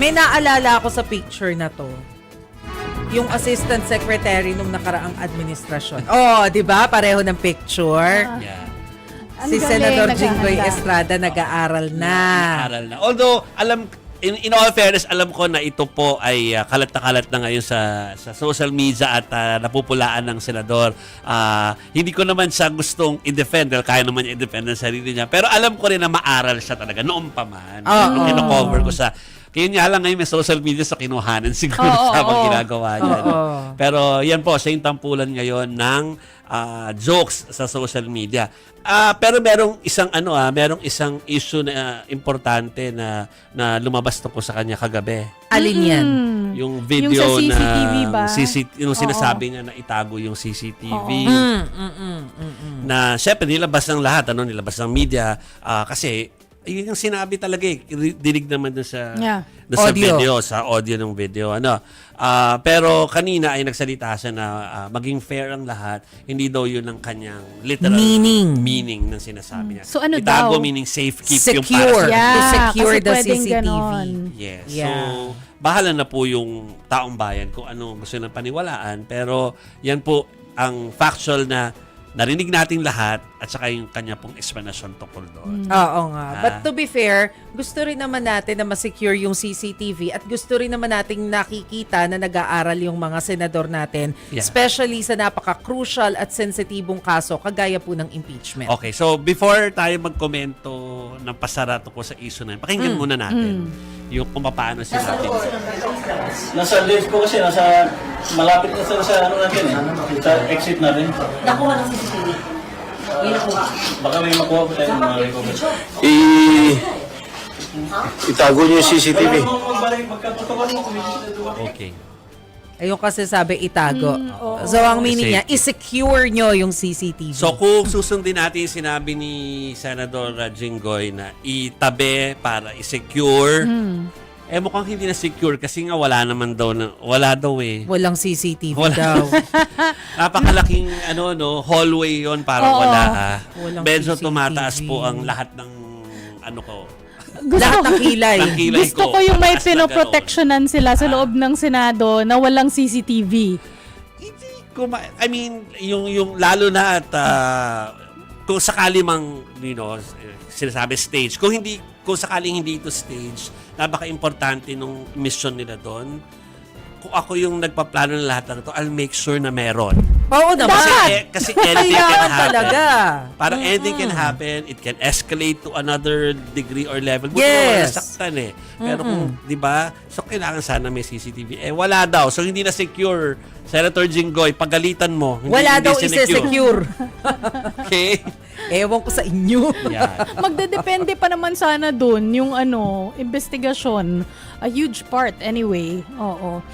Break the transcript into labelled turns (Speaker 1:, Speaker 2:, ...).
Speaker 1: May naalala ako sa picture na to. Yung assistant secretary nung nakaraang administrasyon. Oh, di ba? Pareho ng picture.
Speaker 2: Yeah.
Speaker 1: Si Senador Jinggoy Estrada nag-aaral na.
Speaker 2: Nag-aaral na. Although, in all fairness, alam ko na ito po ay kalat na kalat na ngayon sa social media at napupulaan ng senador. Hindi ko naman siya gustong i-defend dahil kaya naman niya i-defend ang sarili niya. Pero alam ko rin na maaral siya talaga noon pa man. Nung kino-cover ko sa... Kaya nga lang ngayon may social media sa kinuhanan siguro sa ginagawa niya. Pero yan po, siya yung tampulan ngayon ng jokes sa social media. Pero merong isang issue na importante na lumabas to po sa kanya kagabi.
Speaker 1: Alin yan?
Speaker 2: Yung video
Speaker 3: yung sa CCTV
Speaker 2: na
Speaker 3: ba?
Speaker 2: yung sinasabi niya na itago yung CCTV. Na syempre nilabas ng lahat, nilabas ng media kasi yun yung sinabi talaga dinig naman doon sa sa video, sa audio ng video. Pero kanina ay nagsalita siya na maging fair ang lahat, hindi daw yun ang kanyang literal meaning ng sinasabi niya.
Speaker 3: So ano
Speaker 2: itago
Speaker 3: daw?
Speaker 2: meaning safe keep yung
Speaker 1: Secure.
Speaker 2: para sa
Speaker 1: To secure the
Speaker 3: kasi
Speaker 1: CCTV.
Speaker 3: ganon.
Speaker 2: Yes.
Speaker 1: Yeah.
Speaker 2: So, bahala na po yung taong bayan kung ano gusto nilang paniwalaan. Pero yan po ang factual na narinig nating lahat at saka yung kanya pong explanation tungkol doon.
Speaker 1: Oo nga. But to be fair, gusto rin naman natin na ma-secure yung CCTV at gusto rin naman nating nakikita na nag-aaral yung mga senador natin, especially sa napaka-crucial at sensitibong kaso kagaya po ng impeachment.
Speaker 2: Okay, so before tayo magkomento ng pasara tungkol sa issue na yun, pakinggan muna natin yung kung paano sinabi.
Speaker 4: Nasa left po kasi, malapit na sa ano natin sa exit natin.
Speaker 5: Nakuha ng CCTV. May nakuha.
Speaker 4: Baka may makuha po tayo mga recover.
Speaker 6: Itago niyo yung CCTV.
Speaker 2: Okay.
Speaker 1: Ayun kasi sabi itago. So ang meaning niya, i-secure nyo yung CCTV.
Speaker 2: So kung susundin natin yung sinabi ni Senador Jinggoy na itabi para i-secure, mukhang hindi na secure kasi nga wala daw eh.
Speaker 1: Walang CCTV
Speaker 2: Wala.
Speaker 1: daw.
Speaker 2: Napakalaking hallway yon para wala.
Speaker 1: Walang
Speaker 2: Medyo
Speaker 1: CCTV.
Speaker 2: tumataas po ang lahat ng
Speaker 1: Lahat ng kilay.
Speaker 2: ng kilay
Speaker 3: Gusto ko yung may
Speaker 2: Mataas na
Speaker 3: pinoprotectionan sila sa loob ng Senado na walang CCTV.
Speaker 2: Hindi ko I mean, yung lalo na at kung sakali mang sinasabi stage, kung sakaling hindi ito stage, napaka-importante nung mission nila doon. Kung ako yung nagpaplano ng lahat ng ito, I'll make sure na meron.
Speaker 1: Oo naman.
Speaker 2: Kasi anything can
Speaker 1: Kailangan
Speaker 2: happen.
Speaker 1: talaga.
Speaker 2: Parang anything can happen. It can escalate to another degree or level. Buti
Speaker 1: Yes.
Speaker 2: naman nasaktan eh. Pero kung, di ba? So, kailangan sana may CCTV. Wala daw. So, hindi na secure. Senator Jinggoy, pagalitan mo.
Speaker 1: Wala
Speaker 2: hindi
Speaker 1: daw isi-secure.
Speaker 2: Okay?
Speaker 1: Ewan ko sa inyo.
Speaker 2: Yan.
Speaker 3: Magdedepende pa naman sana dun yung investigasyon. A huge part anyway. Oo.